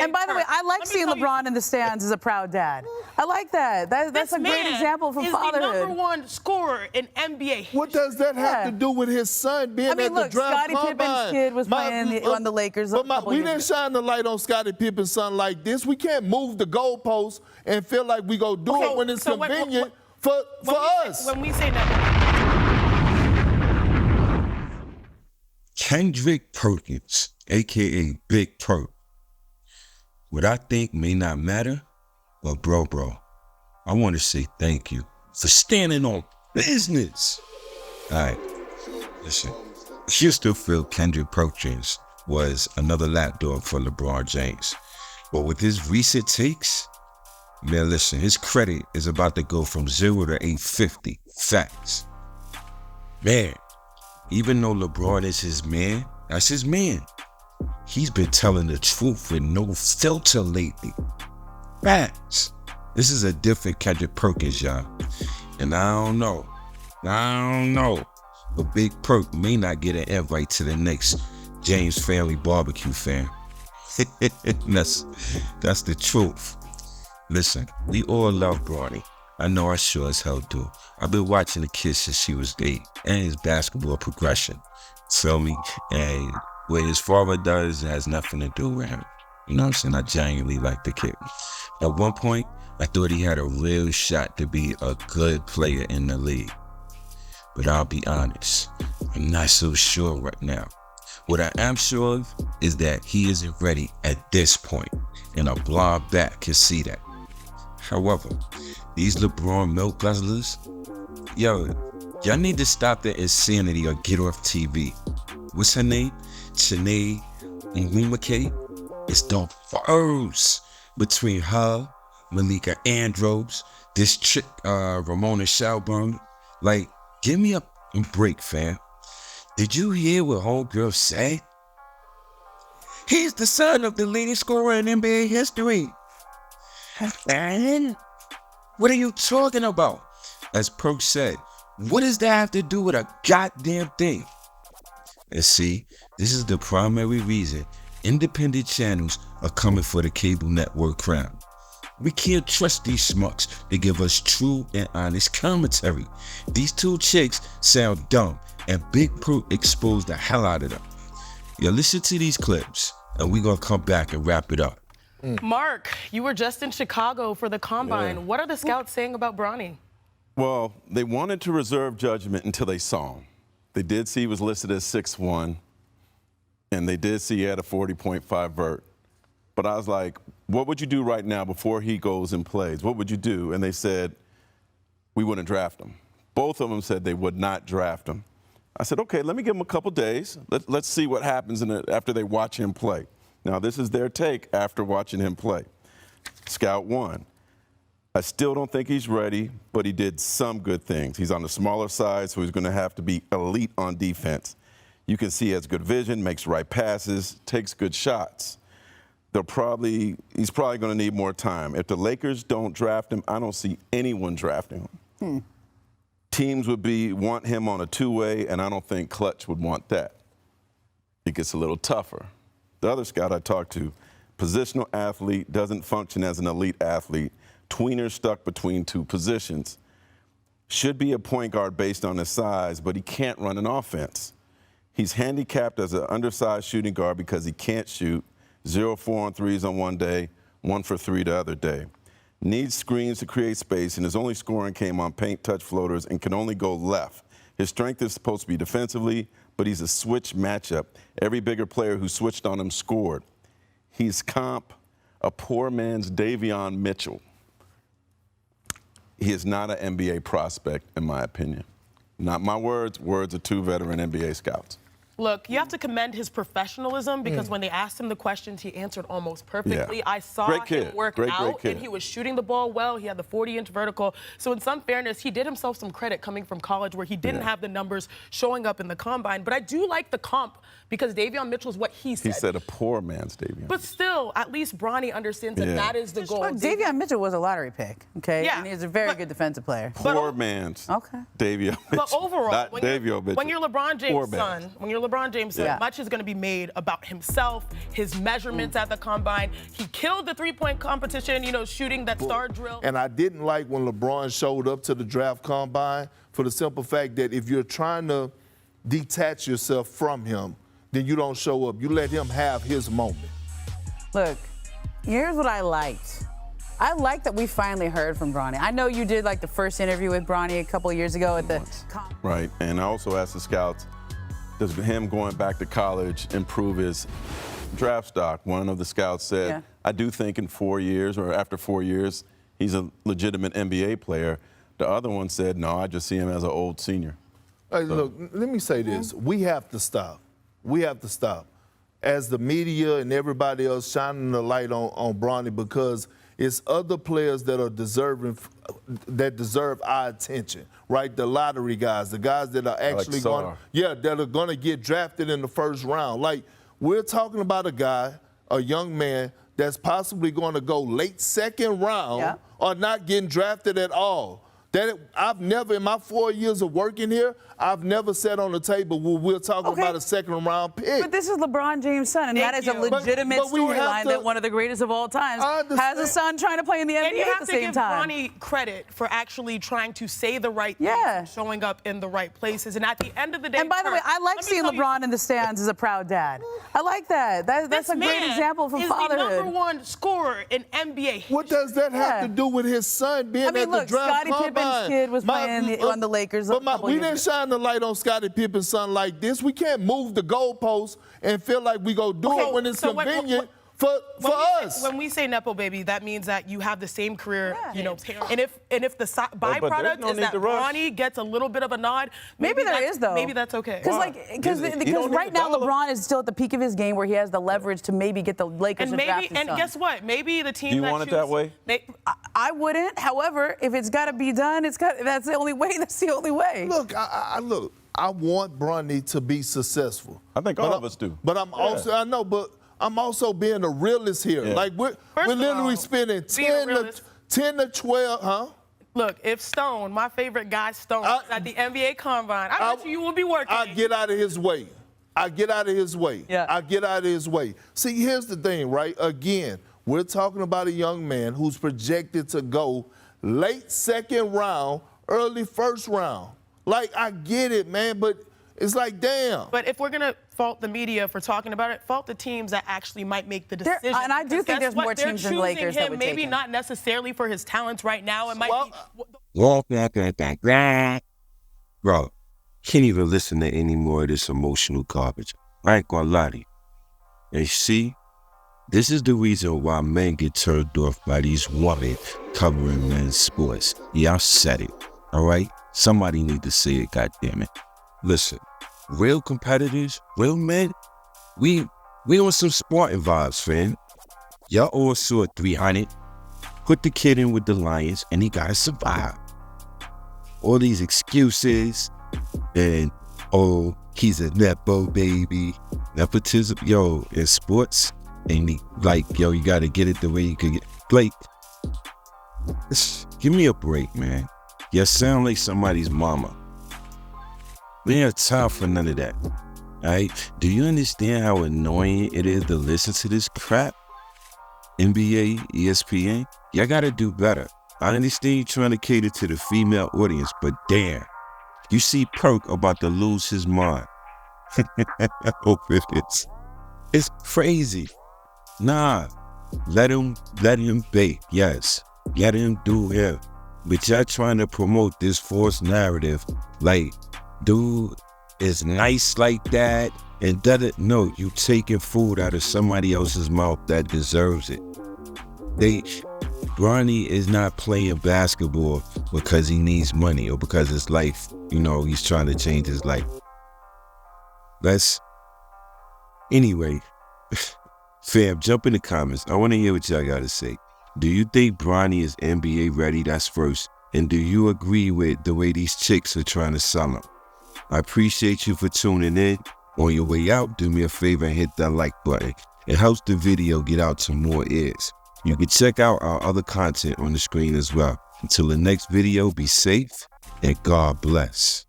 And by the way, I like seeing LeBron in the stands as a proud dad. I like that. That's a great example for fatherhood. He's the #1 scorer in NBA history. What does that have to do with his son being at the draft Scottie combine? Pippen's kid was playing on the Lakers a couple we years didn't shine the light on Scottie Pippen's son like this. We can't move the goalposts and feel like we go do it when it's convenient for us. When we say that. Kendrick Perkins, a.k.a. Big Perk. What I think may not matter, but bro, I want to say thank you for standing on business. All right, listen. I still feel Kendrick Perkins was another lapdog for LeBron James. But with his recent takes, man, listen, his credit is about to go from 0 to 850. Facts. Man. Even though LeBron is his man, that's his man. He's been telling the truth with no filter lately. Facts. This is a different Kendrick Perkins, y'all. And I don't know. But Big Perk may not get an invite to the next James family barbecue, fam. That's the truth. Listen, we all love Bronny. I know I sure as hell do. I've been watching the kid since she was 8 and his basketball progression. Feel me? And what his father does has nothing to do with him. You know what I'm saying? I genuinely like the kid. At one point, I thought he had a real shot to be a good player in the league. But I'll be honest, I'm not so sure right now. What I am sure of is that he isn't ready at this point, and a blind bat can see that. However, these LeBron milk guzzlers, y'all need to stop the insanity or get off TV. What's her name? Chiney and Wnba. It's the first between her, Malika Andrews, this chick, Ramona Shelburne. Like, give me a break, fam. Did you hear what homegirl said? He's the son of the leading scorer in NBA history. Man, what are you talking about? As Perk said, what does that have to do with a goddamn thing? And see, this is the primary reason independent channels are coming for the cable network crown. We can't trust these schmucks to give us true and honest commentary. These two chicks sound dumb, and Big Perk exposed the hell out of them. Listen to these clips, and we're gonna come back and wrap it up. Mark, you were just in Chicago for the Combine. Yeah. What are the scouts saying about Bronny? Well, they wanted to reserve judgment until they saw him. They did see he was listed as 6'1", and they did see he had a 40.5 vert. But I was like, what would you do right now before he goes and plays? What would you do? And they said, we wouldn't draft him. Both of them said they would not draft him. I said, okay, let me give him a couple days. Let's see what happens after they watch him play. Now, this is their take after watching him play. Scout 1. I still don't think he's ready, but he did some good things. He's on the smaller side, so he's going to have to be elite on defense. You can see he has good vision, makes right passes, takes good shots. He's probably going to need more time. If the Lakers don't draft him, I don't see anyone drafting him. Teams would want him on a two-way, and I don't think Clutch would want that. It gets a little tougher. The other scout I talked to, positional athlete, doesn't function as an elite athlete, tweener stuck between two positions. Should be a point guard based on his size, but he can't run an offense. He's handicapped as an undersized shooting guard because he can't shoot. 0-4 on threes on one day, 1 for 3 the other day. Needs screens to create space, and his only scoring came on paint touch floaters and can only go left. His strength is supposed to be defensively, but he's a switch matchup. Every bigger player who switched on him scored. He's a poor man's Davion Mitchell. He is not an NBA prospect, in my opinion. Not my words, words of 2 veteran NBA scouts. Look, you have to commend his professionalism because when they asked him the questions, he answered almost perfectly. Yeah. I saw him work out, great and he was shooting the ball well. He had the 40-inch vertical. So in some fairness, he did himself some credit coming from college where he didn't have the numbers showing up in the Combine. But I do like the comp because Davion Mitchell is what he said. He said a poor man's Davion. But still, at least Bronny understands that that is the goal. Look, Davion Mitchell was a lottery pick, okay? Yeah. And he's a very good defensive player. Poor man's Davion Mitchell. But overall, when you're LeBron James' son, when you're LeBron James said, much is going to be made about himself, his measurements at the combine. He killed the three-point competition, you know, shooting that star drill. And I didn't like when LeBron showed up to the draft combine for the simple fact that if you're trying to detach yourself from him, then you don't show up. You let him have his moment. Look, here's what I liked. I like that we finally heard from Bronny. I know you did like the first interview with Bronny a couple of years ago at the Right, and I also asked the scouts, does him going back to college improve his draft stock? One of the scouts said, I do think in 4 years or after 4 years, he's a legitimate NBA player. The other one said, no, I just see him as an old senior. Hey, look, let me say this. We have to stop. We have to stop. As the media and everybody else shining the light on Bronny, because it's other players that are deserve our attention, right? The lottery guys, the guys that are actually that are going to get drafted in the first round. Like, we're talking about a guy, a young man, that's possibly going to go late second round or not getting drafted at all. I've never, in my 4 years of working here, I've never sat on the table where we're talking about a second-round pick. But this is LeBron James' son, and that is a legitimate storyline that one of the greatest of all times has a son trying to play in the NBA at the same time. And you have to give Bronny credit for actually trying to say the right things and showing up in the right places. And at the end of the day, and by the way, I like seeing LeBron in the stands as a proud dad. I like that. That's a great example from fatherhood. The #1 scorer in NBA. What does that have to do with his son being at the draft Scottie combine? Pippen's kid was playing on the Lakers. But we didn't shine the light on Scottie Pippen's son like this. We can't move the goalposts and feel like we go do it when it's convenient for us. When we say Nepo baby, that means that you have the same career, you know. And if the byproduct is that Bronny gets a little bit of a nod, maybe there is though. Maybe that's okay. Because right now LeBron is still at the peak of his game where he has the leverage to maybe get the Lakers to draft his son. And guess what? Maybe the team. Do you want it that way? I wouldn't. However, if it's got to be done, that's the only way. That's the only way. Look, I want Bronny to be successful. I think all of us do. But I'm also, I'm also being a realist here. Like, we're literally spending 10 to 12, huh? Look, if Stone, my favorite guy, Stone, is at the NBA Combine, I bet you will be working. I get out of his way. I get out of his way. I get out of his way. See, here's the thing, right? Again, we're talking about a young man who's projected to go late second round, early first round. Like, I get it, man, but it's like, damn. But if we're going to fault the media for talking about it, fault the teams that actually might make the decision. And I do think there's more teams than Lakers that would take him. Maybe not necessarily for his talents right now. It might be. Bro, can't even listen to any more of this emotional garbage. I ain't gonna lie to you. And see, this is the reason why men get turned off by these women covering men's sports. Yeah, I said it, all right? Somebody need to say it, goddammit. Listen, real competitors, real men, we on some Spartan vibes, fam. Y'all all saw 300. Put the kid in with the Lions, and he gotta survive. All these excuses, and he's a Nepo baby. Nepotism, yo, in sports, and you gotta get it the way you could get. Like, give me a break, man. You sound like somebody's mama. We ain't have time for none of that, all right? Do you understand how annoying it is to listen to this crap? NBA, ESPN, y'all gotta do better. I understand you trying to cater to the female audience, but damn, you see Perk about to lose his mind. I hope it is. It's crazy. Nah, let him be, yes. Let him do him. But y'all trying to promote this false narrative, like, dude is nice like that, and no, you taking food out of somebody else's mouth that deserves it. Bronny is not playing basketball because he needs money or because his life, he's trying to change his life. Anyway, fam, jump in the comments. I want to hear what y'all got to say. Do you think Bronny is NBA ready? That's first. And do you agree with the way these chicks are trying to sell him? I appreciate you for tuning in. On your way out, do me a favor and hit that like button. It helps the video get out to more ears. You can check out our other content on the screen as well. Until the next video, be safe and God bless.